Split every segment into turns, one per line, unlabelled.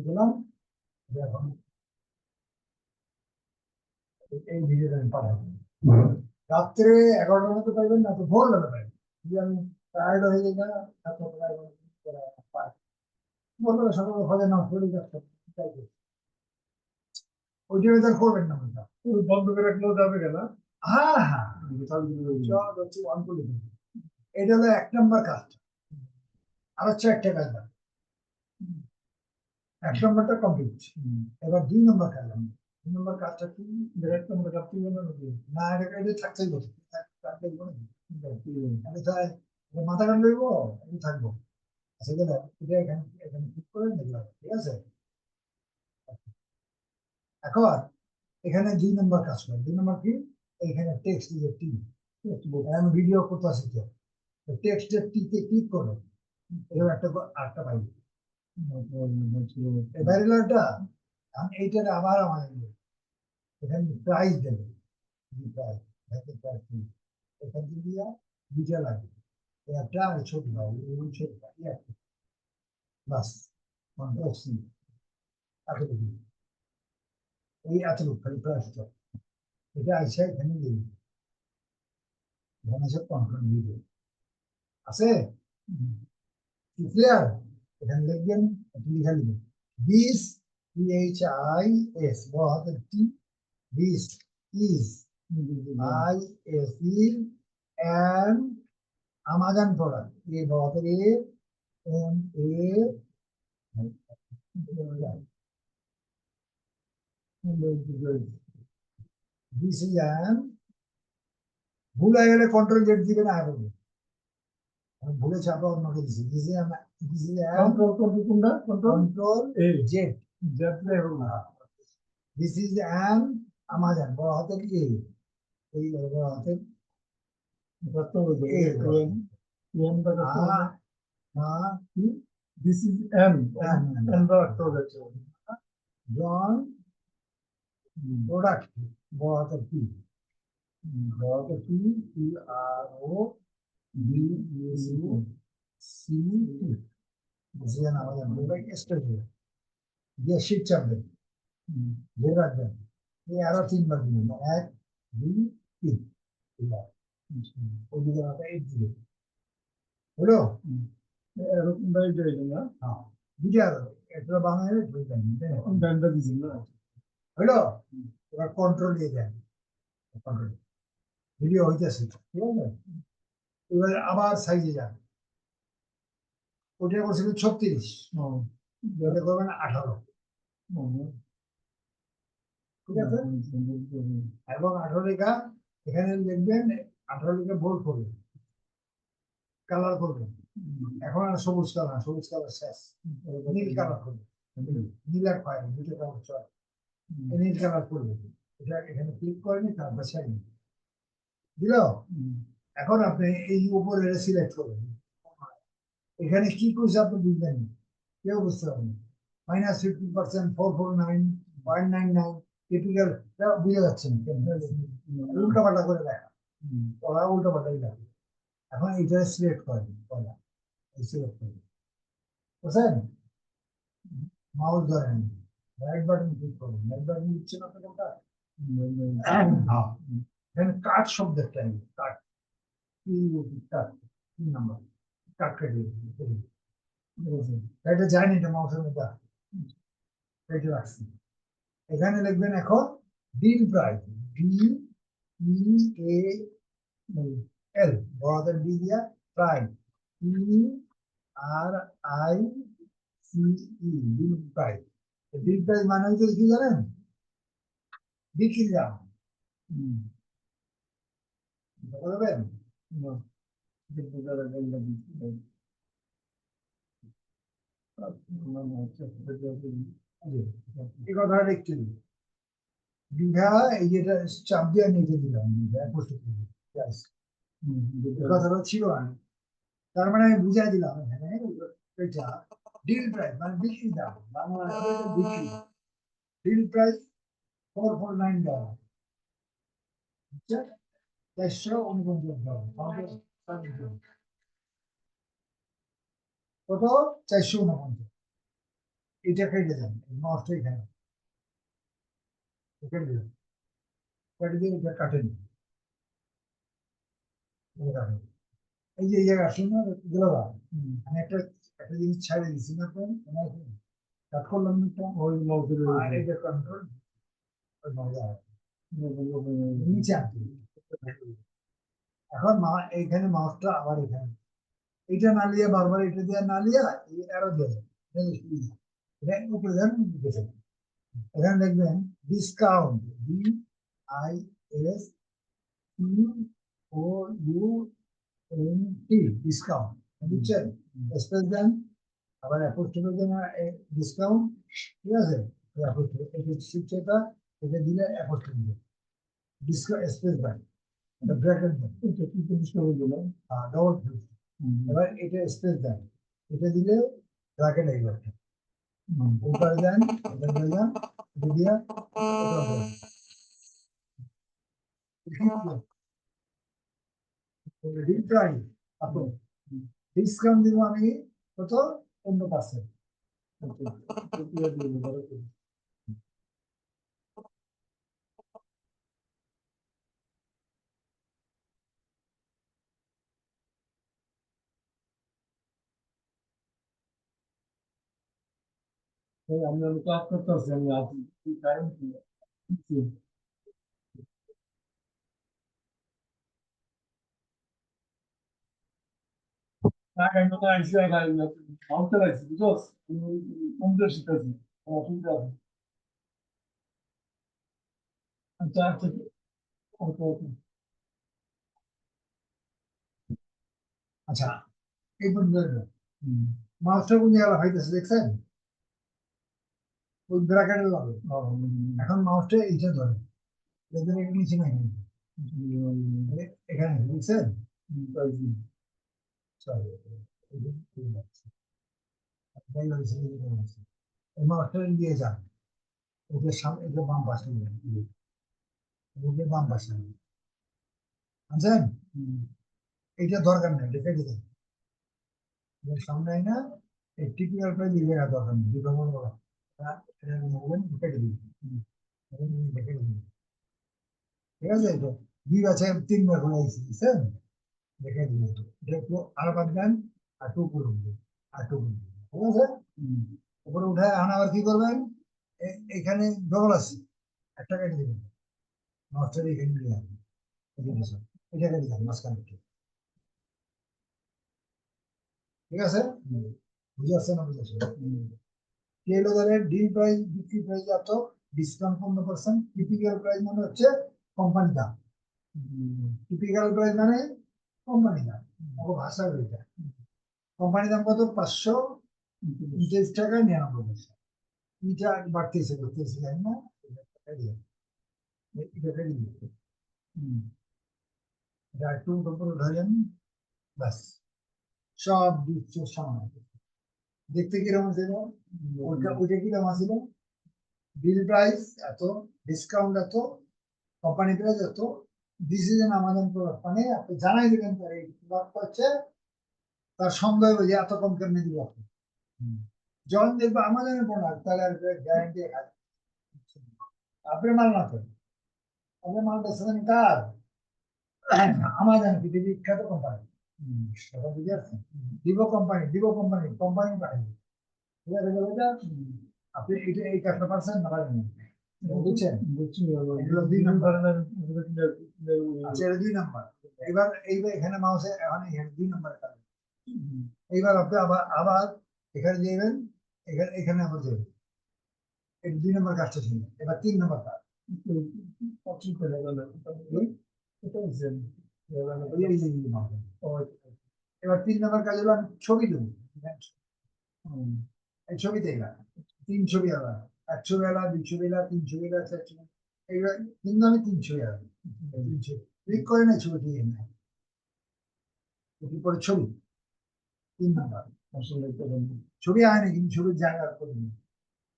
দিলাম এখন এই ভিডিওটা আমি পাঠাবো রাত্রে 11টার মধ্যে পাইবেন না তো ভোরবেলা পাইবেন যদি আমি টায়ার্ড হয়ে যাই না ভোরবেলা সকালে হজে না শরীর যাচ্ছে ওই জন্য করবেন না বন্ধ করে রাখলেও যাবে কেন হ্যাঁ হ্যাঁ অন করে দিন এটা হলো 1 নম্বর কাজ আর হচ্ছে একটা কাজ 1 নম্বরটা কমপ্লিট এবার 2 নম্বর কাজ 2 নম্বর কাজটা কি 1 নম্বর কাজ কি না এটা থাকতেই বলছি মাথা কান লইব আমি থাকবো আচ্ছা এটা এখানে এখানে ক্লিক করে দেখলাম ঠিক আছে এখন এখানে 2 নম্বর কাজ করে 2 নম্বর কি এখানে টেক্সট দিয়ে টি আমি ভিডিও করতে আসি টেক্সটের টিতে ক্লিক করো এরকম একটা পাইবে ব্যারিলারটা আমি এইটার আবার আমার এখানে প্রাইস দেবে প্রাইস এখান থেকে দিয়া দুইটা লাগবে একটা আর ছোট ছোট বাস এই এতটুকু খালি প্রাইসটা এটা আইসা এখানে দিয়ে এখানে সব কন্ট্রোল দিয়ে আছে ক্লিয়ার এখানে লিখবেন লিখা লিখবেন দিস PHIS बहुत टी this is ISE and Amazon product ये बहुत ए एम ए this is an भूल गए कंट्रोल जेड दिबेन आ বলবো আমি ভুলে চাপা অন্যকে দিছি দিস ইজ কন্ট্রোল কোনটা কন্ট্রোল জেড জেড না দিস ইজ অ্যান আমাজন বড় হাতে কি এই বড় হাতে কত হবে এম দা কত না কি দিস ইজ এম এম দা কত হচ্ছে জন প্রোডাক্ট বড় হাতে কি বড় হাতে কি টি আর ও বি ইউ সি বুঝলেন আমাদের মোবাইল স্টার্ট হয়ে দিয়ে শিট চাপবেন ধরে রাখবেন এই আরো 3 বার দিবেন 1 2 3 ওইদিকে আমরা 8 দিবেন হলো এরকম ভাবে যাইবেন না হ্যাঁ বুঝা এটা বাংলায় বুঝবেন ডান্ডা দিবেন না হলো এবার কন্ট্রোল দিয়ে দেন কন্ট্রোল ভিডিও হইতেছে ঠিক আছে এবার আবার সাইজে যান ওটা করছিল 36 এটা করবেন 18 ঠিক আছে এবং 18 লেখা এখানে লিখবেন 18 লেখা বোল্ড করবেন কালার করবেন এখন আর সবুজ কালার শেষ নীল কালার করবেন নীল আর খয়েরি দুটো কালার চলে নীল কালার করবেন এটা এখানে ক্লিক করেন তারপর ছেড়ে দিল এখন আপনি এই উপরে সিলেক্ট করবেন এখানে কি করছে আপনি বুঝবেন কেউ বুঝতে পারবেন -50% 449.99 টিপিক্যাল বুঝে যাচ্ছে উল্টা পাল্টা করে দেখা ওরা উল্টা পাল্টাই দেখে এখন এইটা সিলেক্ট করেন সিলেক্ট করেন বুঝছেন মাউস ধরেন রাইট বাটন ক্লিক করুন রাইট বাটন দিচ্ছেন আপনি কোনটা হ্যাঁ কাট শব্দের টাইম কাট কাট 3 নাম্বার কাট কেটে এটা যায়নি এটা মাউসের মধ্যে এটা রাখছি এখানে লিখবেন এখন ডিল প্রাইস DEAL বড়দের ডি দিয়া price PRICE deal price deal price মানে হচ্ছে কি জানেন বিক্রি দাম বলবেন এই কথাটা লিখতে বিঘা এই যেটা চাপ দিয়ে নিতে দিলাম কথাটা ছিল না তার মানে আমি বুঝাই দিলাম এখানে এটা ডিল প্রাইস মানে বিক্রি দাম বাংলা বিক্রি ডিল প্রাইস $449 বুঝছে 449 কত 449, এটা কেটে দেন, মাউসটা এখানে কেটে দিলাম, কেটে দিয়ে এটা কাটেন, এই যে এই জায়গা আসুন না গেল, আমি একটা একটা জিনিস ছাড়িয়ে দিচ্ছি না, কাট করলাম একটা ওই মাউসের এটা কন্ট্রোল নিচে আনতে, এখন এইখানে মাউসটা আবার এখানে, এটা না লিয়ে বারবার এটা দিয়ে না লিয়ে আরো দিয়ে যাবে, এটা উপরে দেন, এখানে দেখবেন ডিসকাউন্ট, DISCOUNT, ডিসকাউন্ট, বুঝছেন? স্পেস দেন, আবার অ্যাপোস্ট্রোফি দেন, ডিসকাউন্ট, ঠিক আছে? এটা এটা দিলে অ্যাপোস্ট্রোফি দেন, ডিসকাউন্ট স্পেস দেন, এটা ব্র্যাকেট দেন, এটা কি ডিসকাউন্ট দিলেন, ডবল, এবার এটা স্পেস দেন, এটা দিলে ব্র্যাকেট এই একটা, উপরে দেন, এটা দিয়ে দেন, এটা দিয়ে এটা দেন, ডিসকাউন্ট দিব আমি কত, 15%। আমরা কাজ করতেছি, আমি আসি টাইম টাকা মতো আইসি, ভাবতে লাগছি, বুঝছ, কম্পিউটার শিখতেছি, ঠিক আছে, আচ্ছা আচ্ছা, ওকে ওকে, আচ্ছা, এই পর্যন্ত মাস্টার কোন জায়গায় হইতেছে দেখছেন, ওই ব্র্যাকেটের লাগে, এখন মাউসটা এইটা ধরে, এদের একটু নিচে নাই, এখানে দেখছেন, এই মাউসটা দিয়ে যান, ওদের সামনে, এটা বাম পাশে, ওদের বাম পাশে, বুঝছেন? এইটা দরকার নেই, এটা কেটে দেন, এর সামনে না, এই টিপিক্যাল প্রাইস দিবে না, দরকার নেই, দুটো মনে করো, এটা নেবেন, কেটে দিন, কেটে দিন, ঠিক আছে? এটা 2 আছে 3 বার করে আইসি দিচ্ছেন, দেখে দিন, এটা একটু আরো বাদ দেন, আর একটু উপরে উঠবে, আর একটু উপরে উঠবে, ঠিক আছে? উপরে উঠে এখন আবার কি করবেন, এখানে ডবল আছে, একটা কেটে দিবেন, মাস্টার এখানে নিয়ে আসবেন, এটা কেটে দেন মাঝখানে একটু, ঠিক আছে? বুঝে আসছে না, বুঝে আসছে? কেলো ধরেন ডিল প্রাইস, বিক্রি প্রাইস এত, ডিসকাউন্ট 15%, টিপিক্যাল প্রাইস মানে হচ্ছে কোম্পানি দাম, টিপিক্যাল প্রাইস মানে কোম্পানি দাম, ভাষা এটা, কোম্পানি দাম কত, 529 টাকা 99 পয়সা, এটা বাড়তেছে করতেছে, জানি না, এটা একটু উপরে ধরেন, ব্যাস, সব দিচ্ছে সামনে, দেখতে কিরকম ছিল, ওইটা কিরকম ছিল, বিল প্রাইস এত, ডিসকাউন্ট এত, কোম্পানি প্রাইস এত, ডিসিশন আমাদের প্রোডাক্ট, মানে আপনি জানাই দেবেন তার এই প্রোডাক্ট হচ্ছে, তার সন্দেহ হবে যে এত কম কেমনে দিব আপনি, যখন দেখবো আমাজনের প্রোডাক্ট, তাহলে আর গ্যারান্টি আপনি মাল না করেন, আপনি মাল বেচছেন কার, আমাজন পৃথিবীর বিখ্যাত কোম্পানি, বুঝে আসছেন, দিবো কোম্পানি কোম্পানি পাঠাই, ঠিক আছে? আপনি এটা এই কাজটা পারছেন না পারেন, বুঝছেন? এগুলো 2 নম্বর, আচ্ছা, এটা 2 নম্বর, এবার এইবার এখানে মাউসে এখন এখানে 2 নম্বর কাজ, এইবার আপনি আবার আবার এখানে যাবেন, এখানে এখানে আবার যাবেন, এই 2 নম্বর কাজটা ছিল, এবার 3 নম্বর কাজ, এবার 3 নম্বর কাজ হলো আমি ছবি দেবো, এই ছবিতে এলা 3 ছবি আলা, 1 ছবি আলা, 2 ছবি আলা, 3 ছবি আলা, 4 ছবি, এইবার কিন্তু আমি 3 ছবি আলা, 3 ছবি ক্লিক করে না, ছবি দিয়ে না, পরে ছবি 3 নম্বর, ছবি আয়নি কিন্তু ছবির জায়গা করে,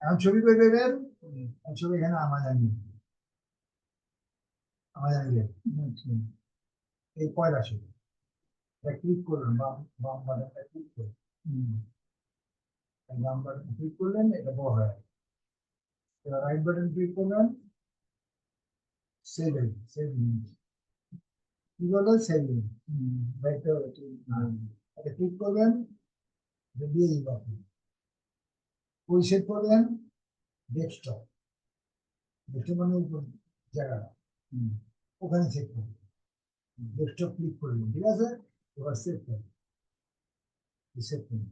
এখন ছবি কই পাবেন, ছবি এখানে আমাজানি এই পয়লা ছবি, ক্লিক করুন, বাম বাম বাটনটা ক্লিক করুন, বাম বাটন ক্লিক করলেন, এটা বড় হয়ে গেল। এবার রাইট বাটন ক্লিক করলেন, সেভ সেভ কি বলে সেভ রাইটটা এটা ক্লিক করবেন, দিয়ে দিন আপনি ওই সেভ করবেন ডেস্কটপ, ডেস্কটপ মানে উপর জায়গাটা ওখানে সেভ করবেন, ডেস্কটপ ক্লিক করবেন, ঠিক আছে। এবার সেভ করবেন, সেভ করবেন,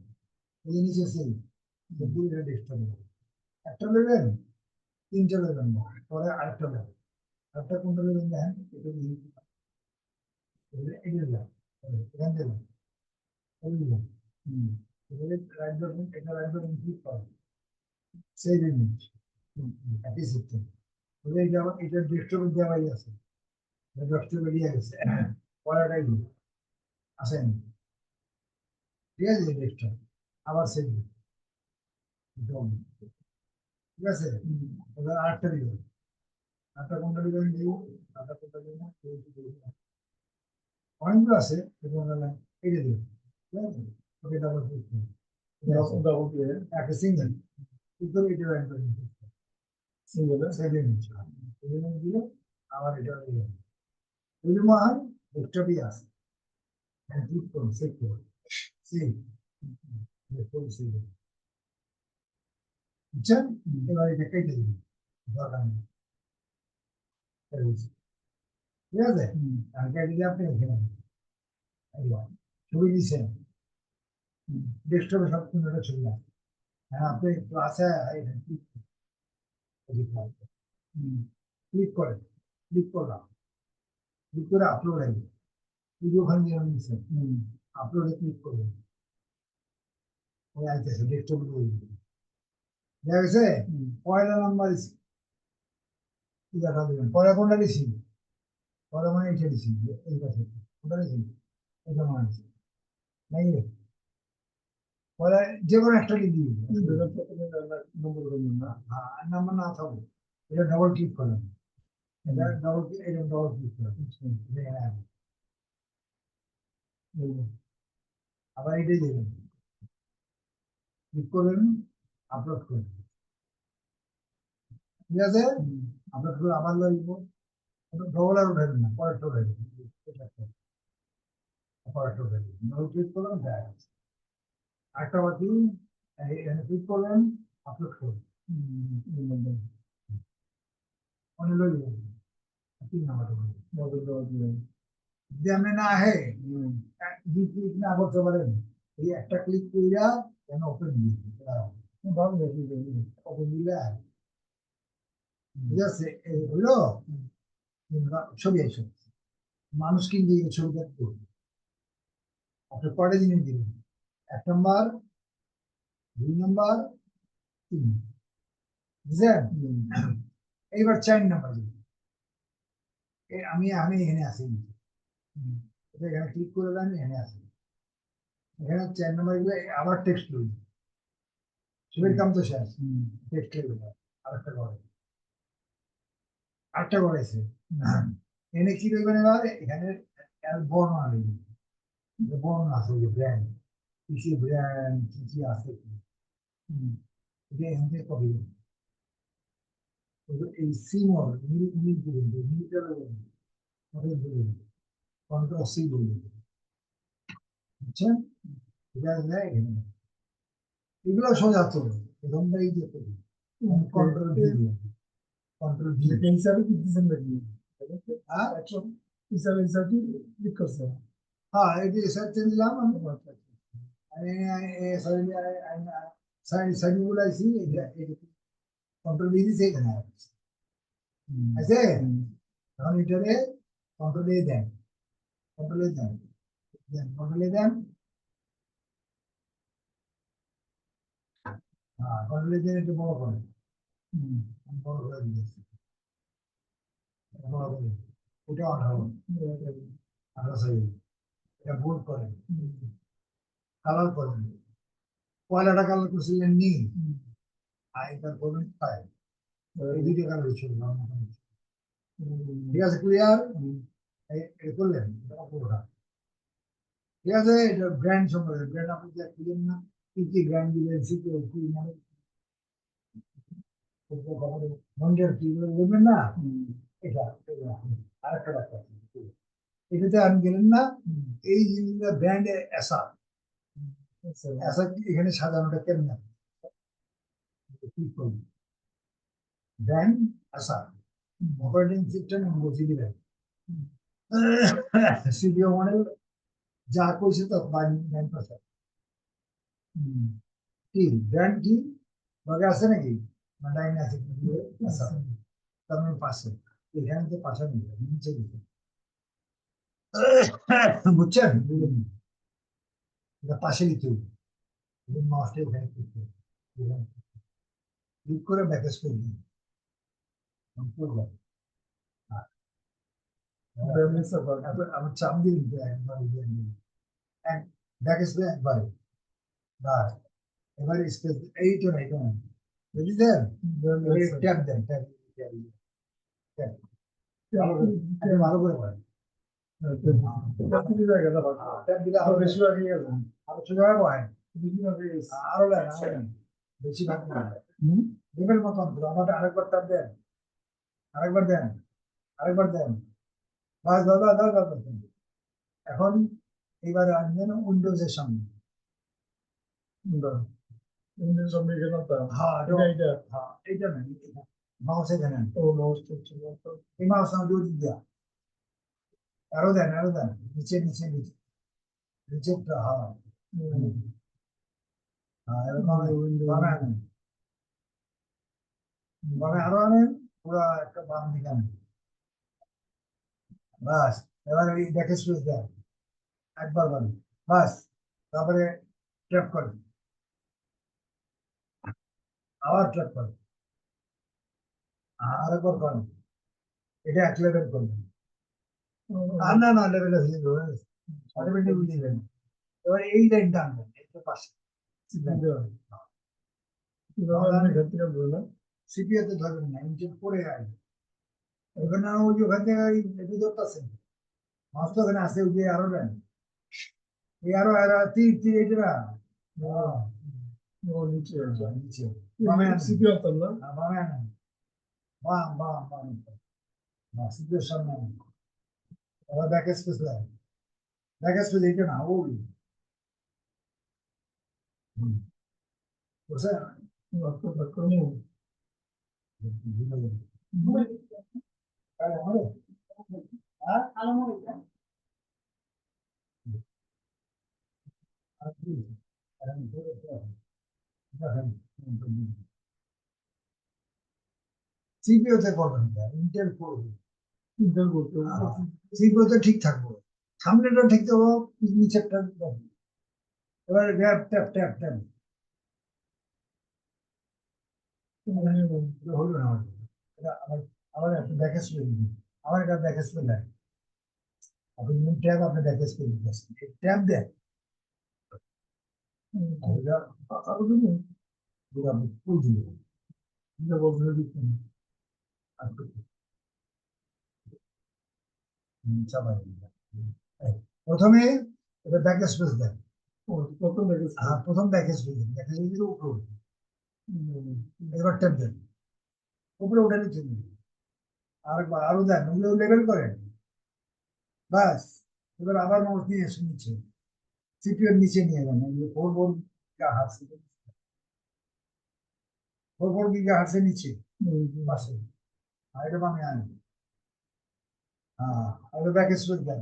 এই নিচে সেভ দুইটা ডেস্কটপ একটা নেবেন, তিনটা নেবেন না, পরে আরেকটা নেবেন, আরেকটা কোনটা নেবেন দেখেন, এটা দিয়ে এটা দিলাম, এখান থেকে দিলাম, এবারে রাইট বাটন, এটা রাইট বাটন ক্লিক করবেন, সেভ ইমেজ, একই সিস্টেম। এটা ডেস্কটপে দেওয়াই আছে, ডেস্কটপে দিয়ে গেছে, পড়াটাই আসেন, ঠিক আছে। ডেস্কটপ আবার সেভ, ঠিক আছে। এবার আরেকটা দিবেন, আরেকটা কোনটা দিবেন, আরেকটা কোনটা দিবেন, অনেকগুলো আছে, এইটা দিবেন, ঠিক আছে। ওকে ডাবল ক্লিক করুন, একটা সিঙ্গেল কিন্তু এটা right button single save image দিলে আবার এটা দিবেন, ওই মান ডেস্কটপই আছে, ক্লিক করুন, সেভ করুন, সেভ সেভ, বুঝছেন। এবার এটা কেটে দিন, দরকার নেই, ঠিক আছে। আর কেটে দিয়ে আপনি এখানে ছবি দিচ্ছেন, ডেস্কটপে সব তিনটা ছবি আছে, হ্যাঁ আপনি ক্লাসে ক্লিক করেন, ক্লিক করলাম, ক্লিক করে আপলোড আসবে, ভিডিও ওখানে নিয়ে নিচ্ছেন, আপলোডে ক্লিক করবেন, ওই আইতেছে ডেস্কটপে দেখা গেছে। পয়লা নাম্বার দেখা দেবেন, পরে কোনটা দিছি, পরে মানে এটা দিছি, এই পাশে কোনটা দিছি, এটা মানে আছে নাই, পরে যে কোনো একটা লিখে দিবেন, নাম্বার না থাকবে, এটা ডবল ক্লিক করেন, এটা ডবল ক্লিক, এটা ডবল ক্লিক করেন, আবার এটাই দেবেন, ক্লিক করবেন, আপলোড করবেন, ঠিক আছে। আপলোড করে আবার লাগবো, ডবল আর উঠাবেন না, পরেরটা উঠাবেন, পরেরটা উঠাবেন, ডবল ক্লিক করবেন, দেখা যাচ্ছে। আরেকটা বাকি, এখানে ক্লিক করবেন, আপলোড করবেন, অনেক লোক তিন নাম্বার যদি আপনি না আহে দুই ক্লিক না করতে পারেন, এই একটা ক্লিক করিয়া কেন ওপেন দিয়ে ওপেন দিলে, ঠিক আছে। এই হইলো ছবি এসে মানুষ কিন্তু এই ছবি দেখতে আপনি কয়টা জিনিস দিবেন, 1 নম্বর, 2 নম্বর, 3, বুঝলেন। এইবার 4 নম্বর দিবেন, আমি এখানে আছি, এখানে ক্লিক করে দেন, এখানে আছি, এখানে 4 নম্বর গুলো আবার টেক্সট লই, ছবির কাম তো শেষ, টেক্সট লিখবে আরেকটা করে, আরেকটা করেছে, এখানে কি লিখবেন, এবার এখানে বর্ণনা লিখবেন, বর্ণনা আছে, যে ব্র্যান্ড কৃষি ব্র্যান্ড কি কি আছে, এটা এখান থেকে কপি করবেন, এই সিমল মিল করবেন, মিলটা বলবেন, কন্ট্রোল সি বলবেন, বুঝছেন। এটা এখানে এগুলো সোজা তো এখানটা এই যে কন্ট্রোল ভি, কন্ট্রোল ভি হিসাবে কি দিচ্ছেন নাকি, হ্যাঁ হিসাবে ক্লিক করছে, হ্যাঁ এটি সার্চ দিলাম আমি, সাইডগুলো আইছি, কন্ট্রোল ভি দিয়েছে এখানে আছে, এখন এটারে কন্ট্রোল এ দেন, কন্ট্রোল এ দেন, কন্ট্রোল এ দেন, হ্যাঁ কন্ট্রোল এ দেন, একটু বড় করেন, বড় করে দিয়েছি, বড় করে ওটা 18 সাইজ, এটা বোল্ড করেন, কালার করেন, পয়লাটা কালার করছিলেন নি, আর এটা করবেন ফাইভ, এই দুইটা কালার ছিল, ঠিক আছে, ক্লিয়ার। এটা করলেন, এটা পুরোটা ঠিক আছে। এটা ব্র্যান্ড সম্পর্কে, ব্র্যান্ড আপনি খুলেন না, কি কি গ্রাম দিলেন সিপিও কি মানে মন্ডের কি বলবেন না এটা আরেকটা ডাক্তার এটাতে আমি গেলেন না এই জিনিসটা ব্র্যান্ড এসা এসা এখানে সাজানোটা কেমন ব্র্যান্ড এসা অপারেটিং সিস্টেম বসে দিলেন সিপিও মডেল যা কইছে তো 9%। কি ব্র্যান্ড কি লগে আছে নাকি না লাইন আছে কি আচ্ছা তার মানে পাশে এখানে তো পাশে নেই নিচে দিতে বুঝছেন এটা পাশে দিতে হবে মাউসটা এখানে করতে ক্লিক করে ব্যাকেজ করে দিন আমার চাপ দিয়ে দিতে একবার এক ব্যাকেজ করে একবারে বাস এবারে স্পেস এই তো না এটা না বুঝলেন ট্যাপ দেন ট্যাপ ট্যাপ ভালো করে বলেন আরেকবার ট্যাপ দেন আরেকবার দেন আরেকবার দেন বাস দাদা দাদা এখন এবারে আনবেন উইন্ডোজের সামনে হ্যাঁ এইটা না মাউস এখানে এই মাউস আমার দুই দিক দেওয়া আরো দেন নিচে নিচে নিচে নিচে হ্যাঁ হ্যাঁ বামে আনেন বামে আরো আনেন পুরো একটা বাম দিকে আনেন বাস এবার এই ব্যাকে সুইচ দেন একবার বাড়ি বাস তারপরে ট্র্যাপ করেন আবার ট্র্যাপ করেন আরেকবার করেন এটা এক লেভেল করবেন আর না লেভেল অটোমেটিক বুঝিলেন এবার এই লাইনটা আনবেন একটু পাশে সিপিওতে ধরবেন না ইঞ্জিন পরে আসবে ওখানে ওই যে ওখান থেকে একটু ধরতেছেন মাছ তো ওখানে আসে ওই যে আরো দেন এই আরো তীর তীর এইটা না নিচে নিচে বামে সিপিও না বামে আনেন বাম বাম বাম সিপিওর সামনে আনেন এবার ব্যাক স্পেস দেন ব্যাক স্পেস এইটা না ওই বুঝছেন সিপিওতে করবেন ইন্টেল করবেন ইন্টেল করতে সিপিওতে ঠিক থাকবো সামনেটা ঠিক থাকবো নিচেরটা এবার গ্যাপ ট্যাপ ট্যাপ ট্যাপ হলো না এটা আমার একটা ব্যাকেজ করে দিন আমার একটা ব্যাকেজ করে দেন আপনি ট্যাব আপনি ব্যাকেজ করে দিতেছেন ট্যাব দেন প্রথমে এটা ব্যাকেজ স্পেস দেন প্রথম ব্যাকেজ স্পেস দেন ব্যাকেজ স্পেস উপরে উঠবে এবার ট্যাব দেন উপরে উঠে নিচে আরেকবার আরো দেন ওগুলো লেভেল করেন বাস এবার আবার মাউস নিয়ে এসে নিচে সিপিওর নিচে নিয়ে যান four four hertz four four giga হার্টসের নিচে পাশে আর এটা বামে আন হ্যাঁ এবার ব্যাক স্পেস দেন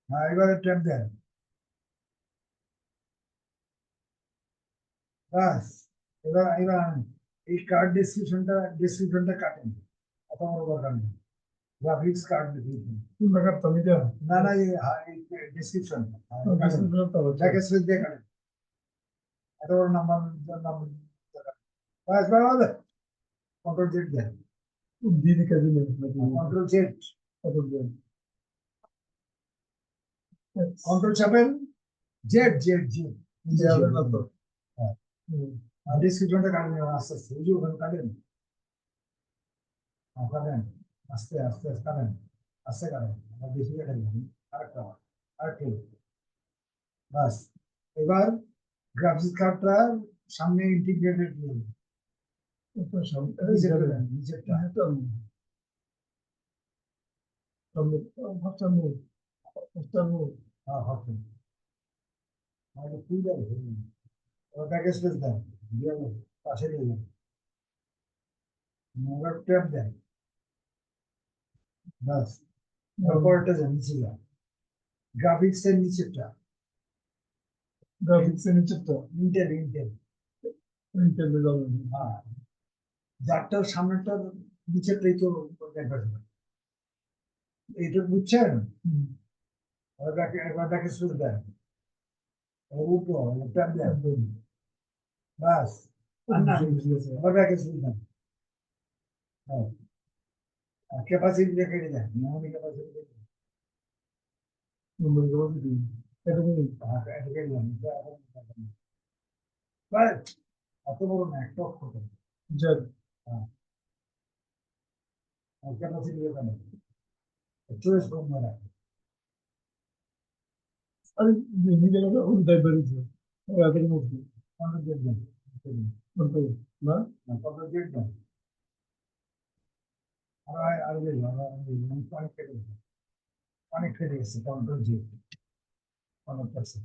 হ্যাঁ এবারে ট্যাপ দেন বাস এবার এবার আনেন এই কার্ড ডিসক্রিপশনটা কাটেন এত বড় দরকার নেই গ্রাফিক্স কার্ড না না এই ডিসক্রিপশন ব্যাক স্পেস দিয়ে কাটেন এত বড় নাম্বার বাস বাস control Z then control Z control চাপেন জেড জেড জেড ডিসক্রিপশনটা কাটেন আস্তে আস্তে ওই যে ওখানে কাটেন কাটেন আস্তে আস্তে কাটেন আস্তে কাটেন বেশি কাটেন আরেকটা আরেকটু বাস এবার গ্রাফিক্স কার্ডটা সামনে ইন্টিগ্রেটেড নিচেরটা ওটাকে স্পেস দেন পাশে নিয়ে যান ট্যাপ দেন বাস তারপরটা যান নিচে যান গ্রাফিক্স এর নিচেরটা ইন্টেল হ্যাঁ যারটার সামনেটার নিচেরটাই তো দেখা যাবে এইটা বুঝছেন ওটাকে স্পেস দেন উপর ট্যাপ দেন বাস ওটাকে স্পেস দেন হ্যাঁ ক্যাপাসিটি দেখে দেন মেমোরি ক্যাপাসিটি এত বড় না একটা অক্ষর ক্যাপাসিটি দেখানো চয়েস কম না অনেক কেটে গেছে কন্ট্রোল জি অনেক আছে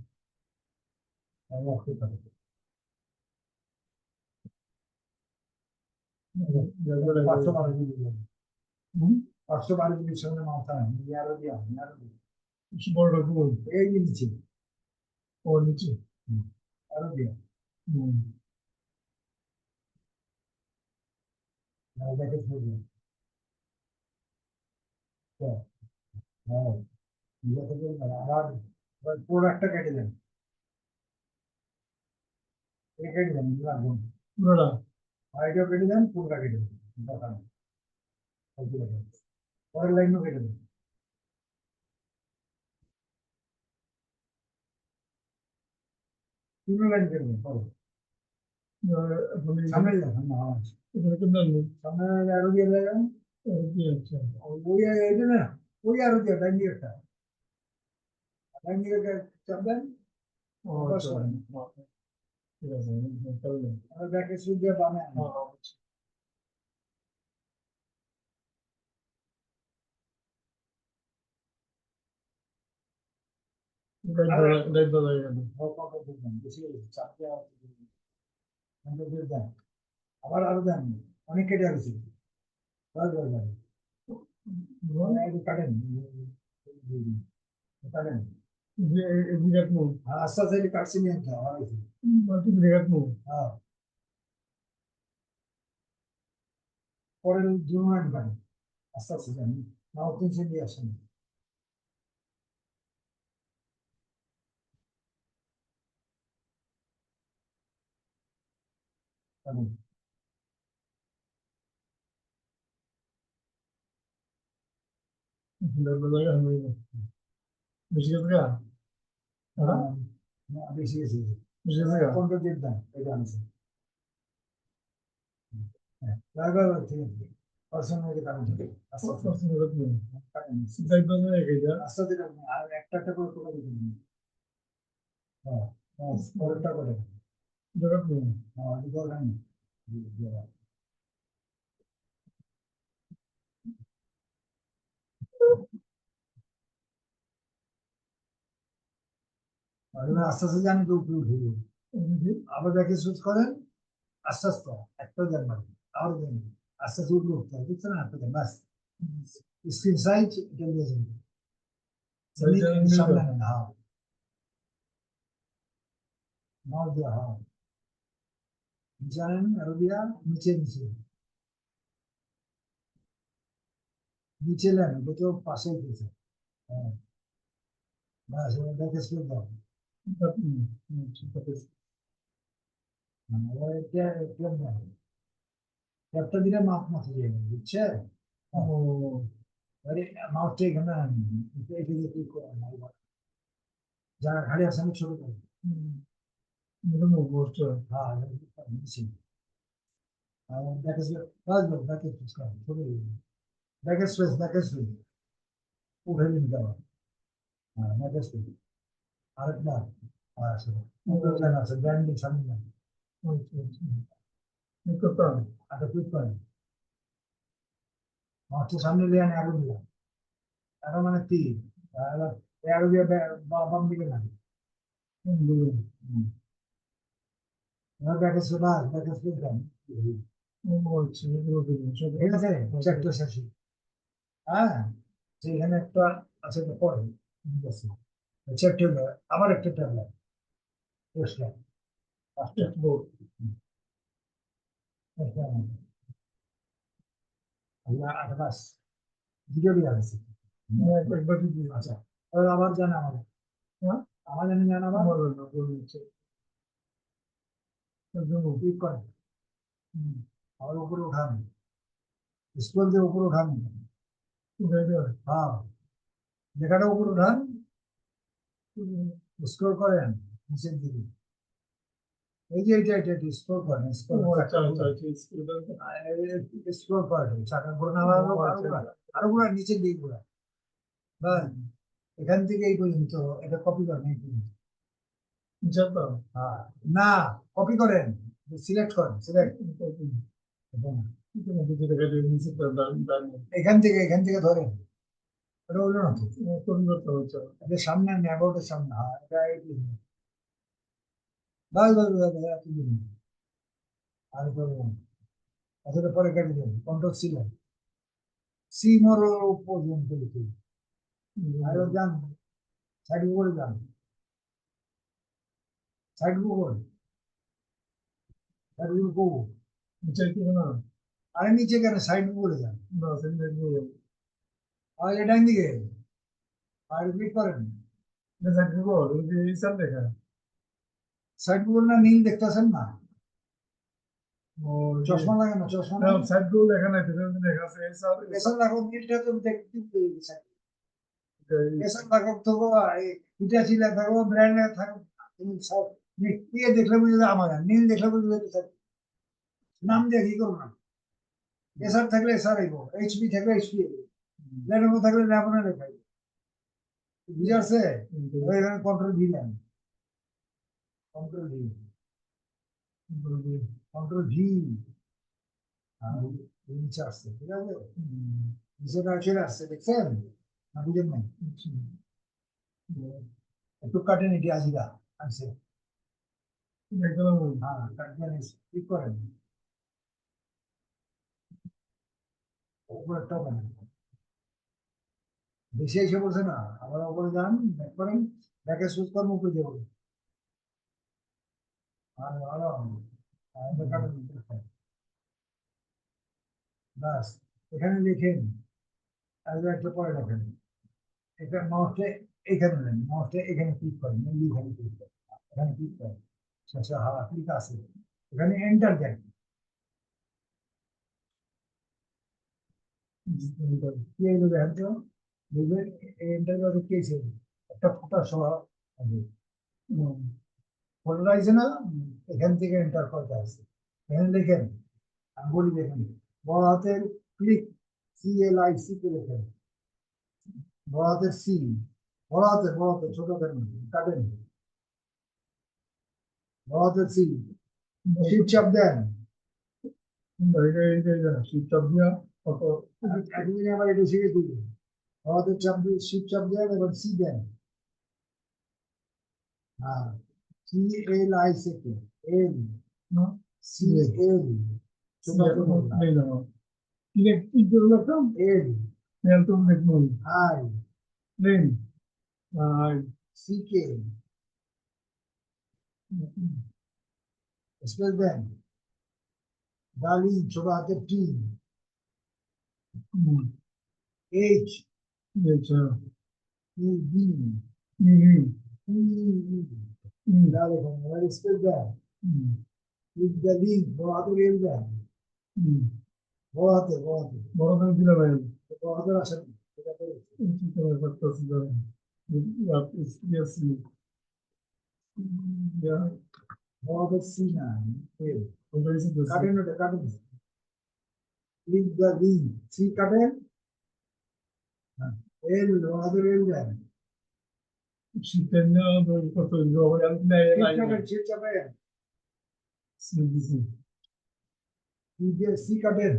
পাঁচশো বারো জিবি 512 জিবির সঙ্গে মাথা আরো দিয়া এই নিচে আরো দিয়া দেখে শুনবেন হ্যাঁ আবার প্রোডাক্টটা কেটে দেন কেটে দেন রাখুন আইডিও কেটে দেন পুরোটা কেটে দেন পরের লাইনও কেটে দেন তিন লাইন কেটে দেন পরে সামনে যান সামনে আরো দিয়ে দেন ওই এটা না ওই আরো দিয়ে ডাইন দিকেরটা ডাইন দিকে চাপ দেন দেখে শুধু বামে আবার আরো দেন অনেক কেটে গেছে কাটেন কাটেন আস্তে আস্তে কাটছি নিয়ে হ্যাঁ পরের জন্য কাটেন আস্তে আস্তে জানি না তিনশো দিয়ে আসেন বেশি গেছে কন্ট্রোল জেড দেন এটা আনছে ঠিক আছে পার্সোনালি কাটেন আস্তে আস্তে আর একটা একটা করে টোকা দিতে দিন হ্যাঁ পরেরটা করে হ্যাঁ দরকার নেই আস্তে আস্তে জানি তো উপরে উঠে আবার যাকে সুইচ করেন আস্তে আস্তে একটা দেন মানে আবার দেন আস্তে আস্তে উপরে উঠতে হবে বুঝছেন একটা দেন বাস স্ক্রিন সাইজ এটা দিয়ে যাবেন সামনে হ্যাঁ নাও দেওয়া হ্যাঁ জানেন আরো দিয়া নিচে নিচে নিচে নেন এটা তো পাশে দিয়েছে হ্যাঁ বাস দেখে সুইচ দাও একটা দিলে মাপ মাথা দিয়ে বুঝছে মাউসটা এখানে যারা ঘাড়ি আছে আমি ছোট করি হ্যাঁ দেখে স্পেস দেখে স্পেস উঠে নিন যাওয়া হ্যাঁ দেখে স্পেস আরেকটা আছে ওখানে আছে ব্র্যান্ডের সামনে না
কত
আটা ক্লিক করেন মাছটা সামনে লিয়ে আনে আগুন দিলাম এটা মানে তীর আরো দিয়ে বাম দিকে না ব্যাকে শোনা ব্যাকে শুনতাম ঠিক আছে চ্যাপ্টার শেষে হ্যাঁ সেখানে একটা আছে তো পরে ঠিক আছে চ্যাপ্টার আবার একটা ট্যাবলেট বসলাম পাঁচটা আল্লাহ আঠাশ ভিডিও দিয়ে আছে একবার আচ্ছা আবার জানা আমাদের হ্যাঁ আমার জানি জানা আবার ক্লিক করেন আর উপরে উঠান স্ক্রল দিয়ে উপরে উঠান হ্যাঁ লেখাটা উপরে উঠান স্ক্রল করেন নিচের দিকে এই যে এটা স্ক্রল করেন স্ক্রল করেন চাকা ঘোরান আরো ঘোরা নিচের দিকে ঘোরা হ্যাঁ এখান থেকে এই পর্যন্ত এটা কপি করেন এই পর্যন্ত হ্যাঁ না কপি করেন সিলেক্ট করেন সিলেক্ট এখান থেকে ধরেন এটা হলো না তো সামনে নেবোর্ডের সামনে হ্যাঁ এটা এই বাস বাস বাস আর করবো আসলে পরে কেটে দেবেন কন্ট্রোল সি মোর পর্যন্ত লিখে আর যান সাইড উপরে যান সাইড উপরে সাইড উপরে আরে নিচে কেন সাইড উপরে যান আর এটা দিকে আর ক্লিক করেন সাইড উপরে না নীল দেখতেছেন না চশমা লাগানো চশমা এসব লাগানো নীলটা তো দেখতে এসব লাগানো তো এটা ছিল থাকো ব্র্যান্ড থাকো তুমি সব ইয়ে দেখলে বুঝতে আমার নীল দেখলে বুঝতে নাম দিয়ে কি করবো না এসআর থাকলে এসআর আইব এইচপি থাকলে এইচপি আইব লেনোভো থাকলে লেনোভো লেখাই বুঝে আসছে এখানে কন্ট্রোল ভি নেন কন্ট্রোল ভি কন্ট্রোল ভি নিচে আসছে ঠিক আছে নিচেটা চলে আসছে দেখছেন না বুঝেন নাই একটু কাটেন এটি আজিরা আসছে হ্যাঁ কাটবেন ক্লিক করেন উপরে টপ বেশি এসে বলছে না আবার উপরে যান ব্যাক করেন ব্যাকে সুইচ করেন উপরে যাবো আর ভালো বাস এখানে লিখেন আর একটা পরে রাখেন এটা মাউসটা এখানে নেন মাউসটা এখানে ক্লিক করেন এখানে ক্লিক করেন এখানে ক্লিক করেন শেষে হাওয়া ক্লিক আছে এখানে এন্টার দেন কি হলো দেখেন তো দেখবেন এন্টার করে কি হয়েছে একটা ফোটা সহ ফোটা আছে না এখান থেকে এন্টার করতে আসছে এখানে লিখেন আমি বলি দেখেন বড় হাতের ক্লিক CLIC কে লিখেন বড় হাতের সি বড় হাতের ছোট হাতের কাটেন বড় হাতের সি শিফট চাপ দেন শিফট চাপ দিয়া কত একদিন আবার এটা শিখে দিবি বড় হাতের চাপ দিয়ে শিফট চাপ দেন এবার সি দেন হ্যাঁ CLIC কে এল CL ছোট হাতের এল আই CK স্পেস দেন ডালি ছোট হাতের টি H ED ডালে এবার স্পেস দেন উইথ দ্য লিঙ্ক বড় হাতের এল দেন বড় হাতের বড় হাতের আসেন এটা করে বড় হাতের সি না কাটেন ওটা কাটেন ক্লিক দ্য লিঙ্ক সি কাটেন এল বড় হাতের এল দেন
শীতের না কত রোগ
শিট চাপেন
সিবিসি
সি কাটেন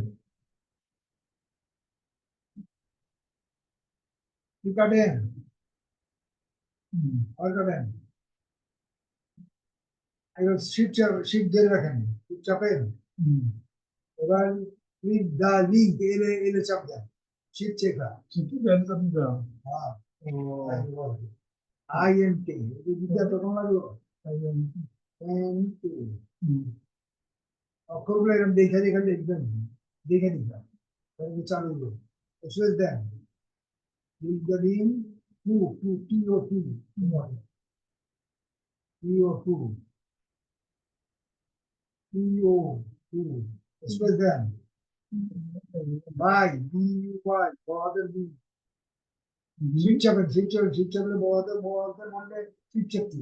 সি কাটেন আর কাটেন এবার শিট ধরে রাখেন শিট চাপেন এবার ক্লিক দা লিঙ্ক এলে এলে চাপ দেন শিট চেকা
শীতের ব্যবসা দিতে
হ্যাঁ
ও
INT বিদ্যা তখন লাগলো
INT
NT অক্ষরগুলো এরকম দেখে দেখে দেখবেন দেখে দিবেন তাহলে চালু হলো স্পেস দেন click the link TO2 space দেন বাই BUY বড়দের বি শিট চাপেন শিট চাপলে বড়দের মানে শিট চাপতে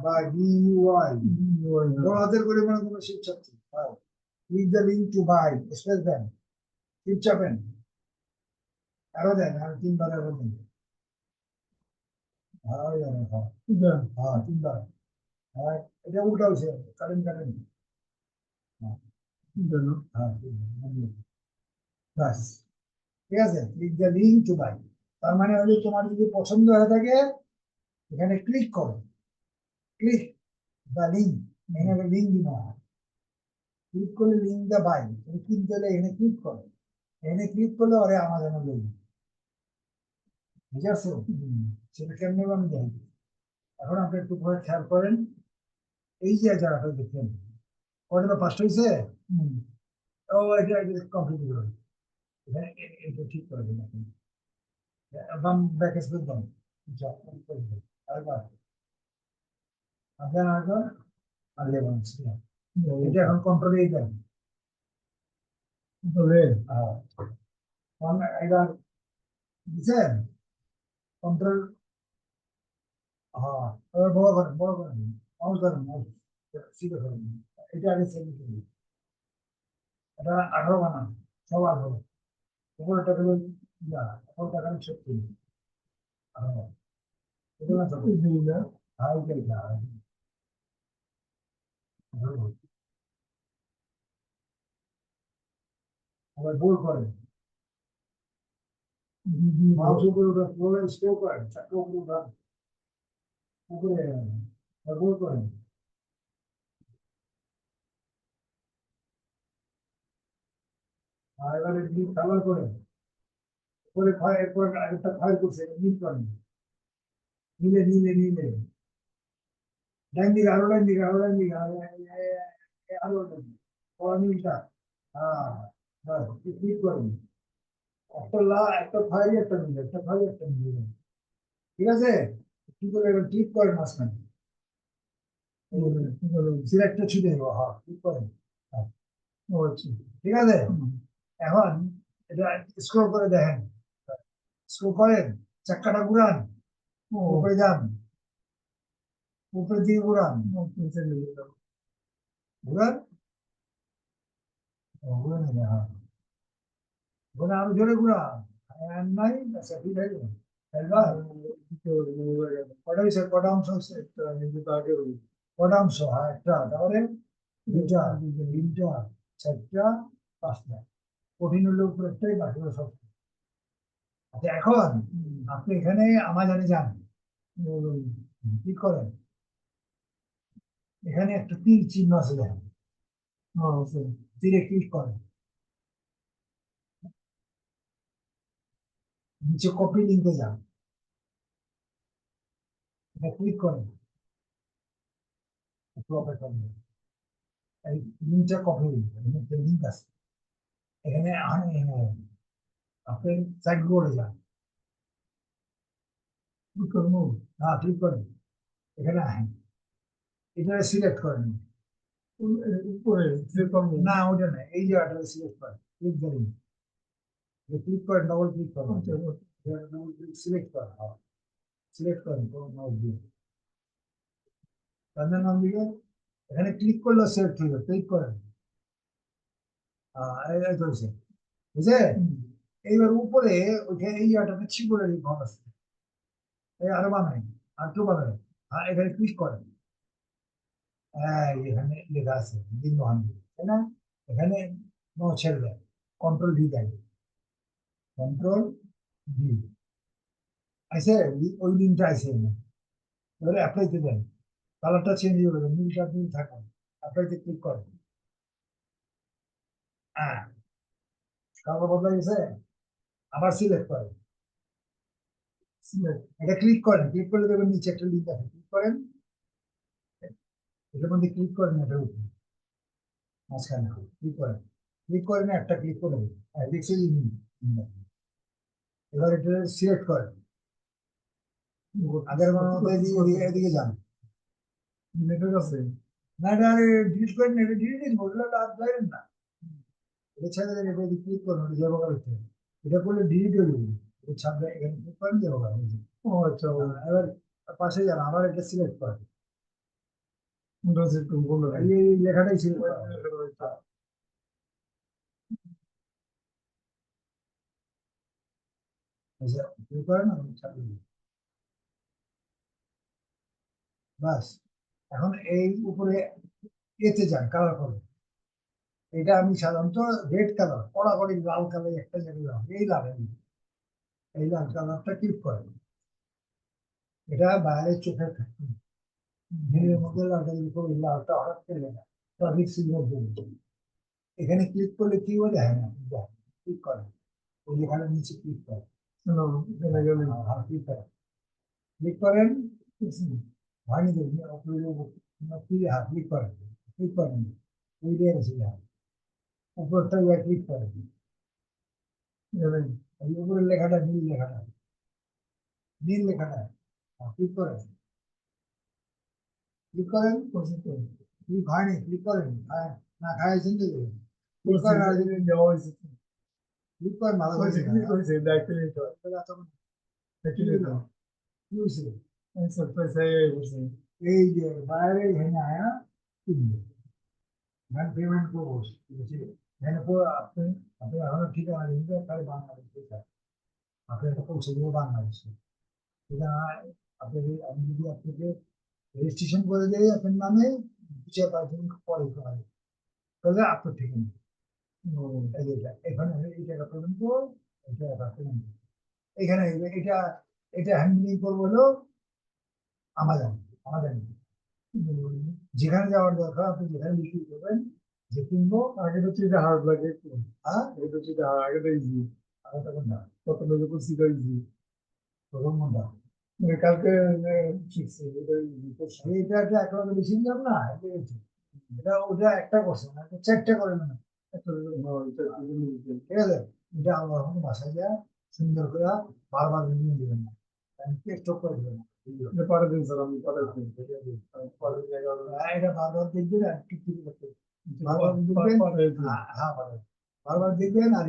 বাই BUY বড়দের করে মানে কোনো শিট চাপতে by click the link to by space then sheet চাপেন আরো দেন আর তিনবার আরো দেন হ্যাঁ তিনবার হ্যাঁ এটা উল্টা হয়েছে কারেন্ট হ্যাঁ বাস ঠিক আছে click the link to buy তার মানে হলো তোমার যদি পছন্দ হয়ে থাকে এখানে ক্লিক করো ক্লিক দ্য লিঙ্ক এখানে লিঙ্ক দিবা ক্লিক করলে লিঙ্ক দা বাই তুমি ক্লিক দিলে এখানে ক্লিক করো এখানে ক্লিক করলে ওরে আমাজনে লই বুঝে আসছো সেটা কেমনে আমি জানি এখন আপনি একটু পরে খেয়াল করেন এই যে জায়গাটা দেখেন ওটা ফার্স্ট হয়েছে ও এটা কমপ্লিট করুন এখানে এটা ঠিক করে দিন আপনি বাম ব্যাক স্পেস দাও আরেকবার আপনার আরেকবার আগে বানছি এটা এখন কন্ট্রোল এই দেন
তবে
হ্যাঁ এবার বুঝছেন কন্ট্রোল হ্যাঁ এবার বড় করেন মাউস ধরেন মাউস সিধে করেন এটা আগে সেভ করুন এটা 18 বানান সব 18 উপরেটা হলো ইয়া উপরটা খালি 36 18 এটা না সব
দিনা
হাই এটা আবার বোল্ড করেন মাউস উপরে উঠে প্রোগ্রাম স্টোর করেন চারটে উপরে উঠান উপরে বোল্ড করেন আর এবারে কালার করেন উপরে এরপর আরেকটা ফাইল করছে নিট করেন নিলে ডান দিকে আরো ডান দিকে আরো নীলটা হ্যাঁ বাস ক্লিক করেন একটা ফাইল একটা নিলে ঠিক আছে কি করে এবার ক্লিক করেন মাঝখানে সিলেক্টটা ছুটে দেবো হ্যাঁ ক্লিক করেন ঠিক আছে এখন এটা স্ক্রল করে দেখেন স্ক্রল করেন চাক্কাটা ঘুরান উপরে যান উপরের দিকে ঘুরান ঘুরান ঘুরে নেবে হ্যাঁ ঘুরে আরো জোরে ঘুরান নাই আচ্ছা ঠিক আছে কটা হয়েছে কটা অংশ হচ্ছে কটা অংশ হ্যাঁ একটা তাহলে দুইটা তিনটা চারটা পাঁচটা কঠিন হলে উপরে একটাই বাকি হলো সব আচ্ছা এখন আপনি এখানে আমাজনে যান কি করেন এখানে একটা তীর চিহ্ন আছে দেখেন তীরে ক্লিক করেন নিচে কপি লিঙ্কে যান এটা ক্লিক করেন একটু অপেক্ষা করুন এই লিঙ্কটা কপি লিঙ্ক আছে এখানে আপনি সাইড বোর্ডে যান হ্যাঁ ক্লিক করেন এখানে আসেন এটা সিলেক্ট করেন
উপরে
না ওটা না এই জায়গাটা সিলেক্ট করেন ক্লিক করেন ক্লিক করেন ডবল ক্লিক করেন ডবল ক্লিক সিলেক্ট করেন সিলেক্ট করেন মাউস দিয়ে তার নাম দিকে এখানে ক্লিক করলে সিলেক্ট হয়ে যাবে ক্লিক করেন এই ধরেছে বুঝে এইবার উপরে ওইখানে এই আটাতে চিবুলের ঘর আছে, এই আরো বানাই, আর একটু বানাই, আর এখানে ক্লিক করেন। হ্যাঁ, এখানে লেখা আছে দিন মহানবী, তাই না? এখানে নো ছেড়ে দেয়, কন্ট্রোল ভি দেয়, কন্ট্রোল ভি আছে, ওই লিঙ্কটা আছে এখানে। এবারে অ্যাপ্লাইতে দেন, কালারটা চেঞ্জ হয়ে যাবে, নীলটা নীল থাকবে, অ্যাপ্লাইতে ক্লিক করেন। হ্যাঁ, কালার বদলা গেছে, আবার সিলেক্ট করেন, এটা ক্লিক করেন, ক্লিক করলে দেখবেন নিচে একটা লিঙ্ক আছে, ক্লিক করেন, এটার মধ্যে ক্লিক করেন, এটার উপরে মাঝখানে ক্লিক করেন, ক্লিক করেন, একটা ক্লিক করে দেবেন, হ্যাঁ দেখছি এবার এটা সিলেক্ট করেন, আগের মধ্যে এদিকে যান,
নেটের কাছে
না এটা ডিলিট করেন, এটা ডিলিট ওগুলো আর যাবেন না, এটা ছেড়ে দেন, এটা ক্লিক করুন, এটা ব্যবহার করতে, এটা করলে ডিলিট হয়ে যাবে, এটা ছাড়লে এখানে ক্লিক করেন, ব্যবহার হয়ে যাবে।
ও আচ্ছা
এবার পাশে যান, আবার এটা সিলেক্ট করেন,
ওটা হচ্ছে একটু বলে রাখি।
এই লেখাটাই সিলেক্ট করেন, আচ্ছা ক্লিক করেন, আমি ছাড়িয়ে দিই। বাস, এখন এই উপরে এতে যান, কালার করুন, এটা আমি সাধারণত রেড কালার, কড়াকড়ি লাল কালার একটা জায়গায়, এই লাল, এই লাল কালারটা ক্লিক করেন, এটা বাইরের চোখে থাকে, ভিড়ের মধ্যে লালটা উপর লালটা হঠাৎ করে না, ট্রাফিক সিগন্যাল জন্য, এখানে ক্লিক করলে কি বলে, হ্যাঁ ক্লিক করেন, ওই লেখাটা নিচে ক্লিক করেন, ক্লিক করেন, ক্লিক করেন, ভাঙিয়ে দেবেন, ক্লিক করেন, ক্লিক করেন, ওই দিয়ে আছে, উপরটা ক্লিক করেন, এই উপরের লেখাটা নীল লেখাটা, নীল লেখাটা ক্লিক করেন, ক্লিক করেন, ক্লিক হয়নি, ক্লিক করেন, না খাইছেন তো, ক্লিক করেন, আর
দেওয়া হয়েছে
ক্লিক করেন, ভালো হয়েছে না,
করেছে দেখতে নিতে
কি হলো? কি হয়েছিল?
সারপ্রাইজ বসে
এই যে বাইরে এখানে আয়া কিনবে, এখানে পেমেন্ট করবো, ঠিক আছে, এখানে আপনি আপনি এখনো ঠিকানা দিতে তাহলে বাংলাদেশ, ঠিক আছে, আপনি একটা পৌঁছে দেবো বাংলাদেশে, ঠিকানা, আপনি আমি যদি আপনাকে রেজিস্ট্রেশন করে দেয় আপনার নামে, 2-4-5 দিন পরে করে, তাহলে আপনার ঠিকানা, এই যে এখানে এই টাকা পেমেন্ট করবো, এই টাকা পেমেন্ট, এখানে এটা এটা হ্যান্ডলিং করবো হলো আমাজন, আমাজন, যেখানে যাওয়ার দরকার আপনি যেখানে বিক্রি করবেন, যে কিনবো,
আগে তো চিন্তা হার্ড লাগে একটু,
হ্যাঁ
আগে তো চিন্তা আগে তো ইজি,
আর তখন না,
কত লোক করছি তো ইজি,
প্রথম মনটা
কালকে শিখছি এটা ইজি করছি।
এটা একটা একেবারে বেশি নিলাম না, এটা ওটা একটা করছে না, এটা 4টা করে না,
একটা এটা
ঠিক আছে, এটা আমরা এখন বাসায় যায় সুন্দর করে বারবার রিভিউ দিবেন না, স্টক করে দিবেন না,
এটা পারে দিন স্যার, আমি পারে দিন
পরের জায়গায় এটা বারবার দেখবেন আর কি কি করতে, বারবার দেখবেন, হ্যাঁ বারবার দেখবেন আর